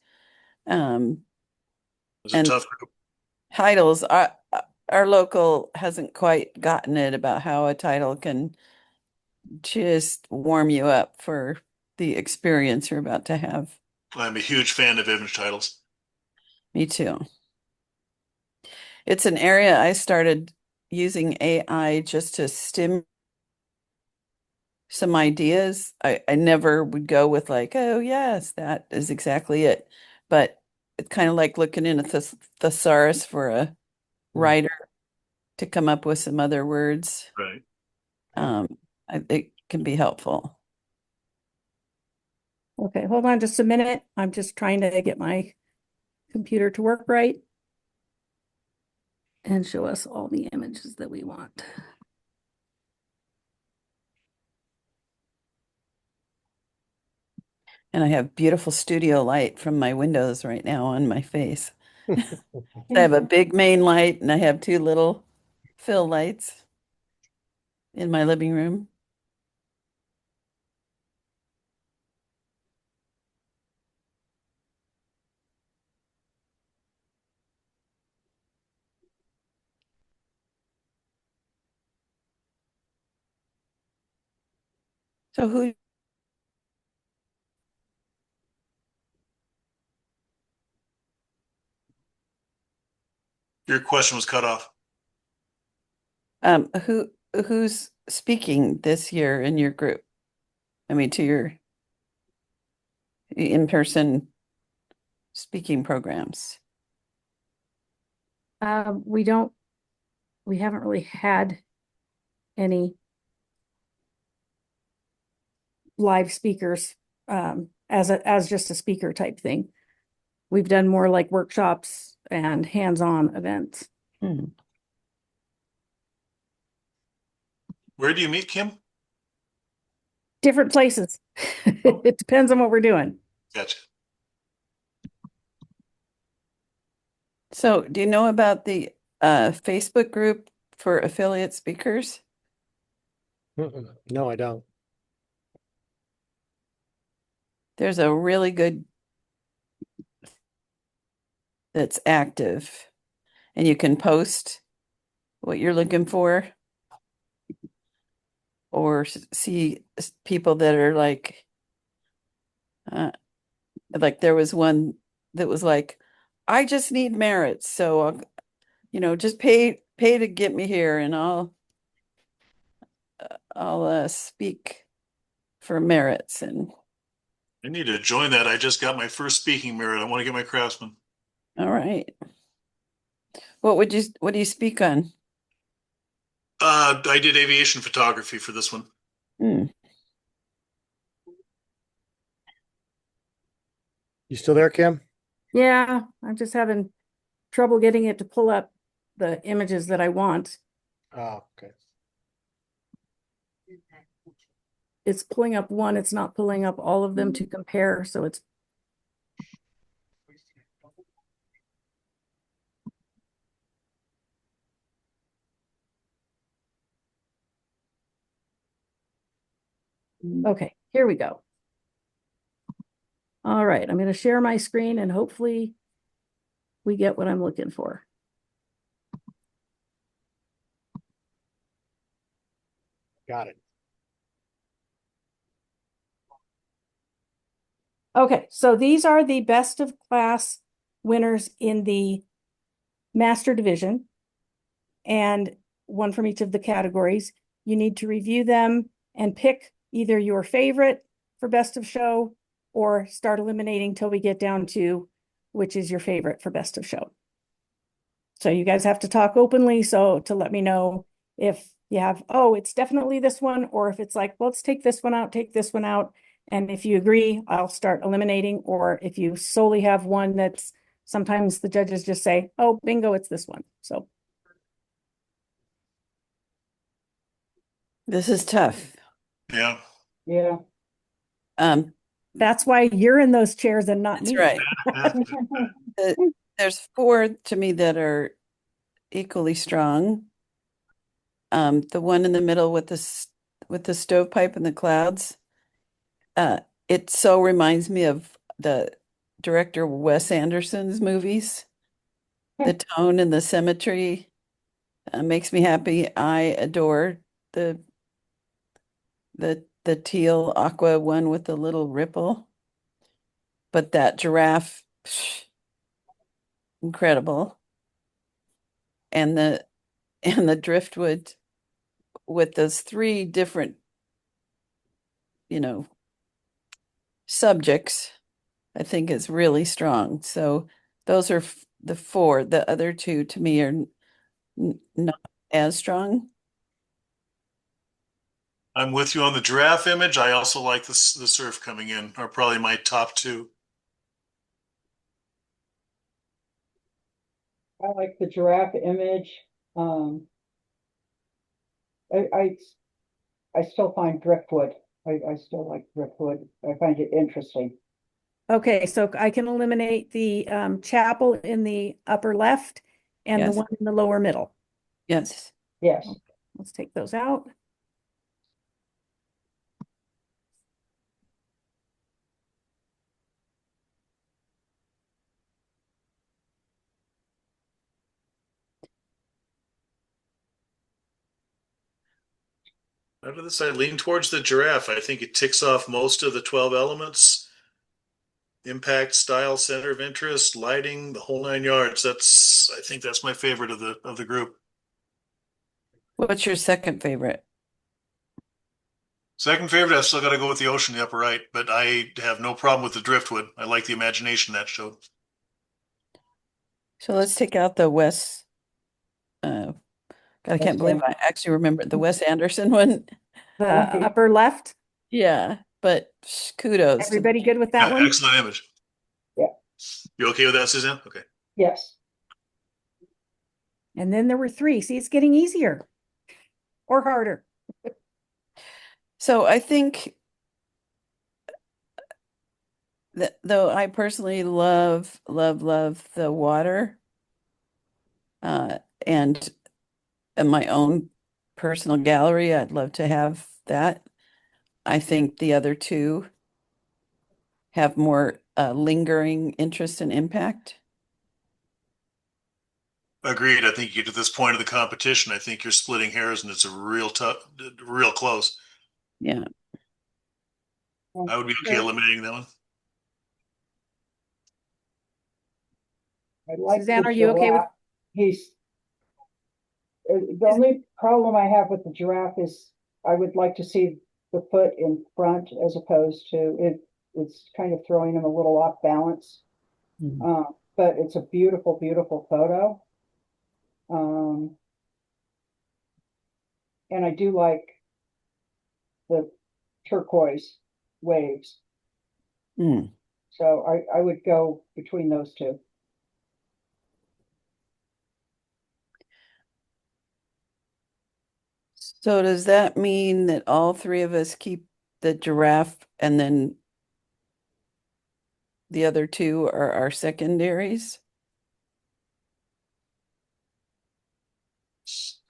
It was a And tough group. titles, our local hasn't quite gotten it about how a title can just warm you up for the experience you're about to have. I'm a huge fan of image titles. Me too. It's an area I started using AI just to stim some ideas. I never would go with like, oh yes, that is exactly it. But it's kind of like looking in a thesaurus for a writer to come up with some other words. Right. It can be helpful. Okay, hold on just a minute. I'm just trying to get my computer to work right and show us all the images that we want. And I have beautiful studio light from my windows right now on my face. I have a big main light and I have two little fill lights in my living room. So Your question was cut off. who's speaking this year in your group? I mean, to your in-person speaking programs. We haven't really had any live speakers as just a speaker type thing. We've done more like workshops and hands-on events. Where do you meet, Kim? Different places. It depends on what we're doing. Gotcha. So do you know about the Facebook group for affiliate speakers? No, I don't. There's a really good that's active, and you can post what you're looking for or see people that are like there was one that was like, I just need merits, so just pay to get me here, and I'll speak for merits. And I need to join that. I just got my first speaking merit. I want to get my craftsman. all right, what do you speak on? I did aviation photography for this one. You still there, Kim? Yeah, I'm just having trouble getting it to pull up the images that I want. Oh, okay. It's pulling up one, it's not pulling up all of them to compare, so it's okay, here we go. All right, I'm going to share my screen and hopefully we get what I'm looking for. Got it. Okay, so these are the best of class winners in the master division, and one from each of the categories. You need to review them and pick either your favorite for best of show or start eliminating till we get down to which is your favorite for best of show. So you guys have to talk openly, so to let me know if you have, oh, it's definitely this one, or if it's like, well, let's take this one out, take this one out. And if you agree, I'll start eliminating. Or if you solely have one that's, sometimes the judges just say, oh, bingo, it's this one. So This is tough. Yeah. Yeah. that's why you're in those chairs and not That's me. right. Yeah. There's four to me that are equally strong. The one in the middle with the stovepipe and the clouds. It so reminds me of the director Wes Anderson's movies. The tone and the symmetry makes me happy. I adore the teal aqua one with the little ripple. But that giraffe, psh, incredible. And the driftwood with those three different, subjects, I think is really strong. So those are the four. The other two to me are not as strong. I'm with you on the giraffe image. I also like the surf coming in, are probably my top two. I like the giraffe image. I still find driftwood. I still like driftwood. I find it interesting. Okay, so I can eliminate the chapel in the upper left and the Yes. one in the lower middle. Yes. Yes. Let's take those out. Out of this, I lean towards the giraffe. I think it ticks off most of the 12 elements. Impact, style, center of interest, lighting, the whole nine yards. I think that's my favorite of the group. What's your second favorite? Second favorite, I still got to go with the ocean, the upper right, but I have no problem with the driftwood. I like the imagination that showed. So let's take out the Wes. God, I can't believe I actually remember the Wes Anderson one. The Right. upper left. Yeah, but kudos to Everybody good with that Yeah, one? excellent image. Yeah. You okay with that, Suzanne? Okay. Yes. And then there were three. See, it's getting easier or harder. So I think that though I personally love the water, and in my own personal gallery, I'd love to have that. I think the other two have more lingering interest and impact. Agreed. I think you get to this point of the competition. I think you're splitting hairs and it's a real close. Yeah. I would be okay eliminating that one. I like Suzanne, the are you okay with? giraffe. The only problem I have with the giraffe is I would like to see the foot in front as opposed to it. It's kind of throwing him a little off balance. But it's a beautiful, beautiful photo. And I do like the turquoise waves. Mm. So I would go between those two. So does that mean that all three of us keep the giraffe and then the other two are our secondaries?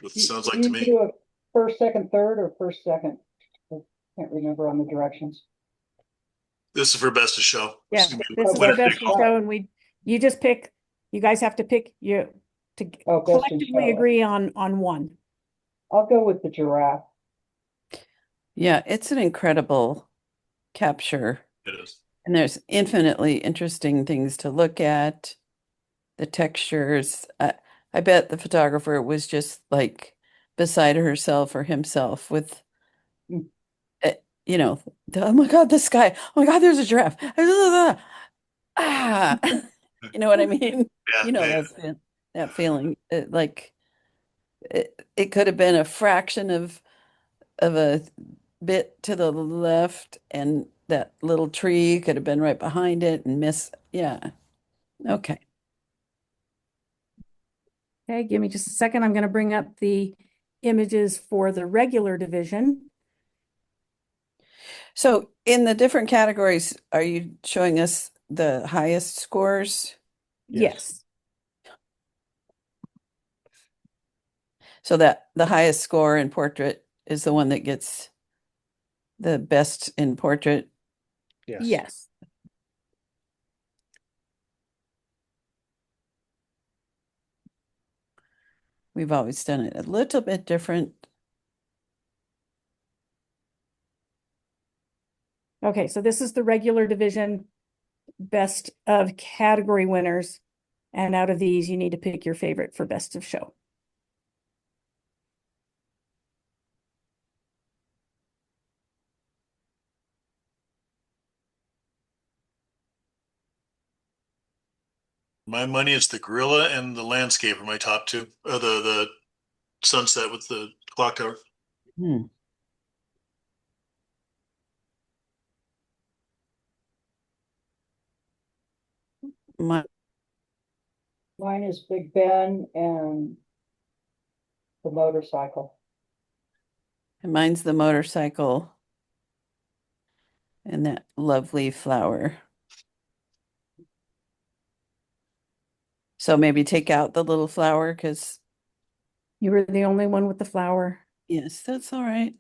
What it sounds like You to can me. do a first, second, third, or first, second. I can't remember on the directions. This is for best of show. Yeah, Excuse me. this is Winner the best take in all. show, and you just pick You guys have to pick to Oh, best in collectively show. agree on one. I'll go with the giraffe. Yeah, it's an incredible capture. It is. And there's infinitely interesting things to look at. The textures. I bet the photographer was just like beside herself or himself with, Mm. you know, oh my God, the sky. Oh my God, there's a giraffe. Ah, you know what I mean? Yeah, You know, yeah. that feeling. It could have been a fraction of a bit to the left, and that little tree could have been right behind it and miss. Yeah. Okay. Okay, give me just a second. I'm going to bring up the images for the regular division. So in the different categories, are you showing us the highest scores? Yes. So that the highest score in portrait is the one that gets the best in portrait. Yes. Yes. We've always done it a little bit different. Okay, so this is the regular division best of category winners. And out of these, you need to pick your favorite for best of show. My money is the gorilla and the landscape are my top two. The sunset with the clock tower. Hmm. My, Mine is Big Ben and the motorcycle. mine's the motorcycle and that lovely flower. So maybe take out the little flower because, You were the only one with the flower. yes, that's all right.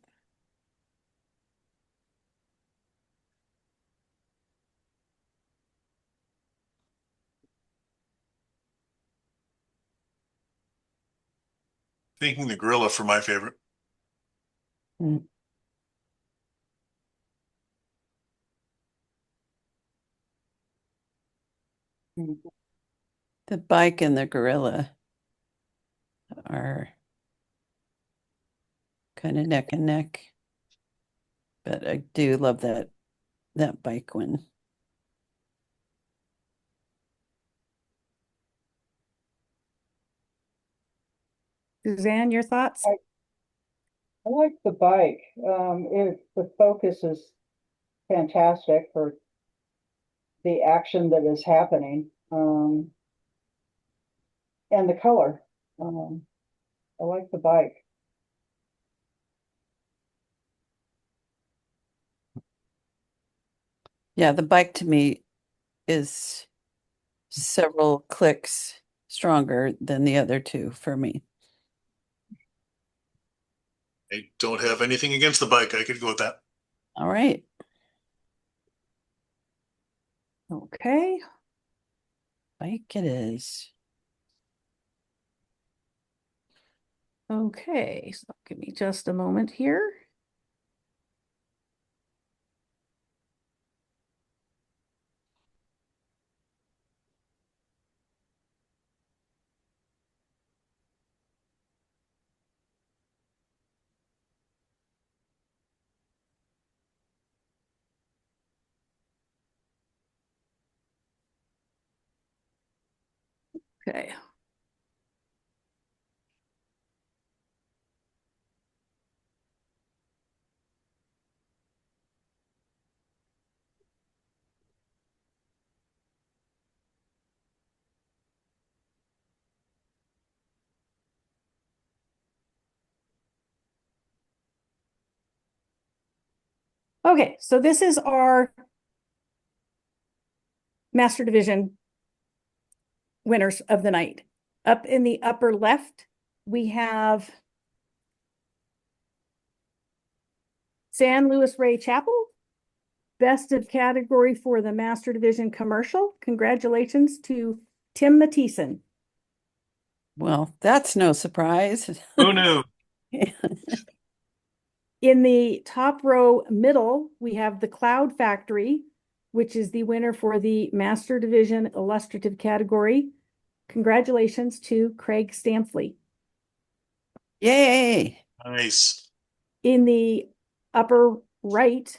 Thinking the gorilla for my favorite. Hmm. The bike and the gorilla are kind of neck and neck, but I do love that bike one. Suzanne, your thoughts? I like the bike. The focus is fantastic for the action that is happening. And the color. I like the bike. Yeah, the bike to me is several clicks stronger than the other two for me. I don't have anything against the bike. I could go with that. All right. Okay. Bike it is. Okay, so give me just a moment here. Okay. Okay, so this is our Master Division winners of the night. Up in the upper left, we have San Luis Rey Chapel, best of category for the Master Division commercial. Congratulations to Tim Mathieson. Well, that's no surprise. Who knew? In the top row middle, we have The Cloud Factory, which is the winner for the Master Division Illustrative category. Congratulations to Craig Stampley. Yay. Nice. In the upper right,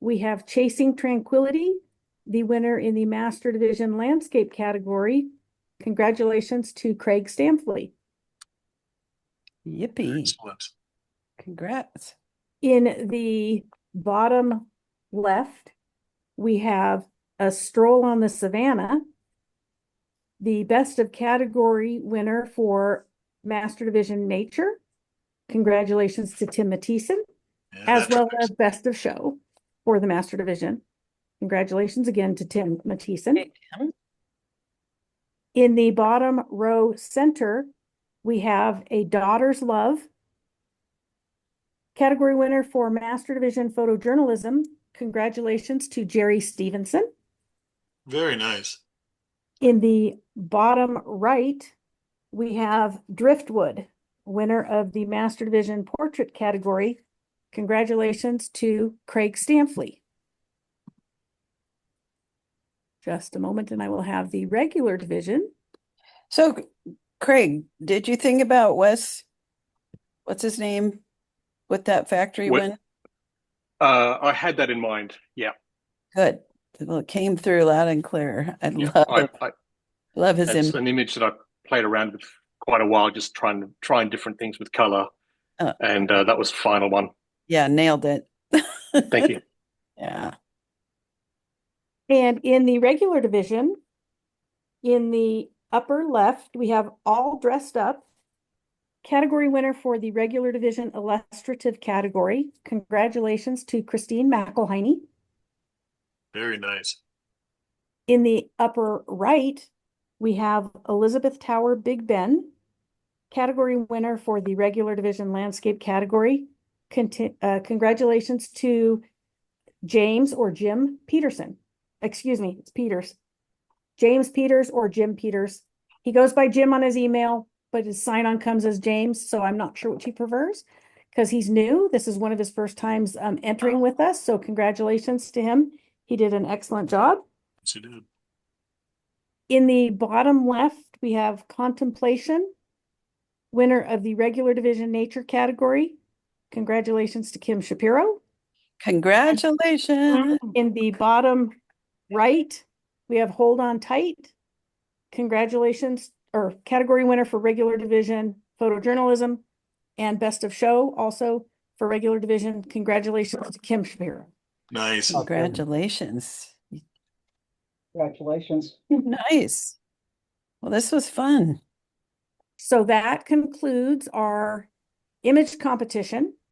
we have Chasing Tranquility, the winner in the Master Division Landscape category. Congratulations to Craig Stampley. Yippee. Excellent. Congrats. In the bottom left, we have A Stroll on the Savannah, the best of category winner for Master Division Nature. Congratulations to Tim Mathieson, Yeah, as that well tracks. as best of show for the Master Division. Congratulations again to Tim Mathieson. Hey, Tim. In the bottom row center, we have A Daughter's Love, category winner for Master Division Photojournalism. Congratulations to Jerry Stevenson. Very nice. In the bottom right, we have Driftwood, winner of the Master Division Portrait category. Congratulations to Craig Stampley. Just a moment and I will have the regular division. So, Craig, did you think about what's his name, with that factory What- win? I had that in mind. Yeah. Good. Well, it came through loud and clear. I Yeah. love his It's image. an image that I played around with quite a while, just trying different things with color. And that was the final one. Yeah, nailed it. Thank you. Yeah. And in the regular division, in the upper left, we have All Dressed Up, category winner for the regular division illustrative category. Congratulations to Christine McElhiney. Very nice. In the upper right, we have Elizabeth Tower Big Ben, category winner for the regular division landscape category. Congratulations to James or Jim Peterson. Excuse me, it's Peters. James Peters or Jim Peters. He goes by Jim on his email, but his sign-on comes as James, so I'm not sure which he prefers because he's new. This is one of his first times entering with us, so congratulations to him. He did an excellent job. Yes, you did. In the bottom left, we have Contemplation, winner of the regular division nature category. Congratulations to Kim Shapiro. Congratulations. In the bottom right, we have Hold On Tight. Congratulations, or category winner for regular division photojournalism and best of show also for regular division. Congratulations to Kim Shapiro. Nice. Congratulations. Congratulations. Nice. Well, this was fun. So that concludes our image competition.